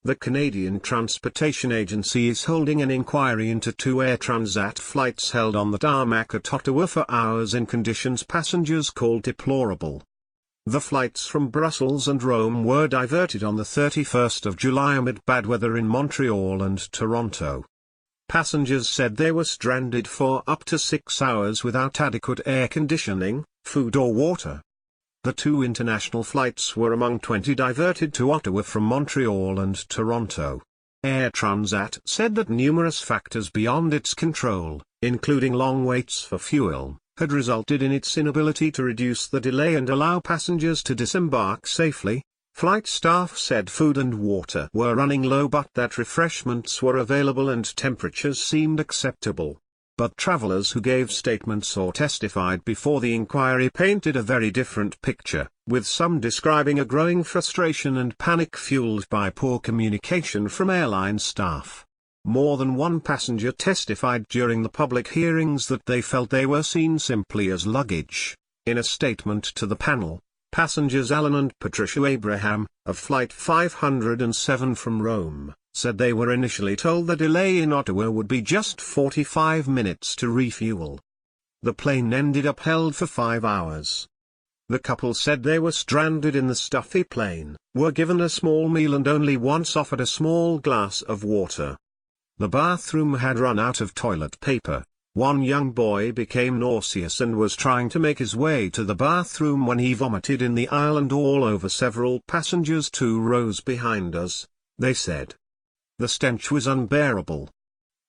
The Canadian Transportation Agency is holding an inquiry into 2 Air Transat flights held on the tarmac at Ottawa for hours in conditions passengers called deplorable. The flights from Brussels and Rome were diverted on the 31st of July amid bad weather in Montreal and Toronto. Passengers said they were stranded for up to 6 hours without adequate air conditioning, food or water. The 2 international flights were among 20 diverted to Ottawa from Montreal and Toronto. Air Transat said that numerous factors beyond its control, including long waits for fuel, had resulted in its inability to reduce the delay and allow passengers to disembark safely. Flight staff said food and water were running low but that refreshments were available and temperatures seemed acceptable. But travelers who gave statements or testified before the inquiry painted a very different picture, with some describing a growing frustration and panic fueled by poor communication from airline staff. More than one passenger testified during the public hearings that they felt they were seen simply as luggage. In a statement to the panel, passengers Alan and Patricia Abraham, of Flight 507 from Rome, said they were initially told the delay in Ottawa would be just 45 minutes to refuel. The plane ended up held for 5 hours. The couple said they were stranded in the stuffy plane, were given a small meal and only once offered a small glass of water. The bathroom had run out of toilet paper. One young boy became nauseous and was trying to make his way to the bathroom when he vomited in the aisle and all over several passengers 2 rows behind us, they said. The stench was unbearable.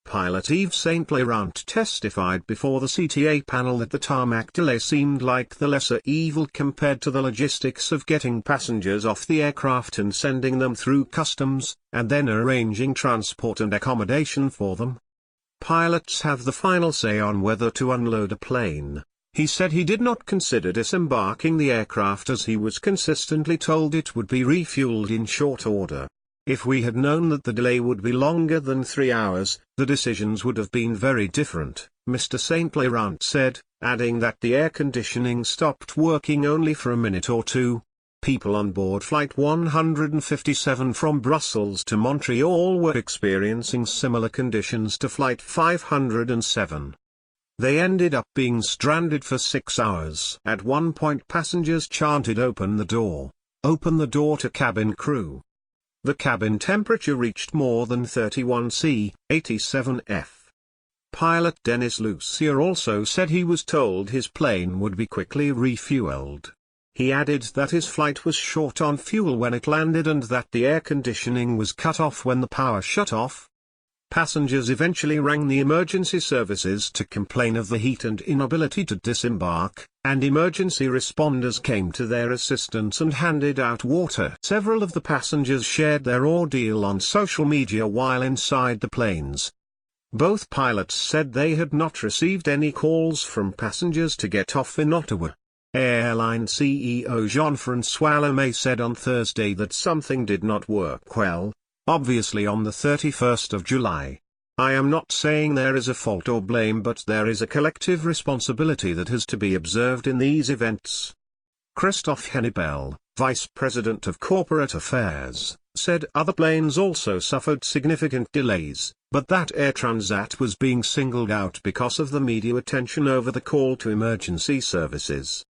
Pilot Yves St. Laurent testified before the CTA panel that the tarmac delay seemed like the lesser evil compared to the logistics of getting passengers off the aircraft and sending them through customs, and then arranging transport and accommodation for them. Pilots have the final say on whether to unload a plane. He said he did not consider disembarking the aircraft as he was consistently told it would be refueled in short order. If we had known that the delay would be longer than 3 hours, the decisions would have been very different, Mr. St. Laurent said, adding that the air conditioning stopped working only for a minute or 2. People on board Flight 157 from Brussels to Montreal were experiencing similar conditions to Flight 507. They ended up being stranded for 6 hours. At one point passengers chanted "Open the door! Open the door" to cabin crew. The cabin temperature reached more than 31 C, 87 F. Pilot Dennis Lucier also said he was told his plane would be quickly refueled. He added that his flight was short on fuel when it landed and that the air conditioning was cut off when the power shut off. Passengers eventually rang the emergency services to complain of the heat and inability to disembark, and emergency responders came to their assistance and handed out water. Several of the passengers shared their ordeal on social media while inside the planes. Both pilots said they had not received any calls from passengers to get off in Ottawa. Airline CEO Jean-François Lemay said on Thursday that something did not work well, obviously on the 31st of July. I am not saying there is a fault or blame, but there is a collective responsibility that has to be observed in these events. Christophe Hennibel, Vice President of Corporate Affairs, said other planes also suffered significant delays, but that Air Transat was being singled out because of the media attention over the call to emergency services.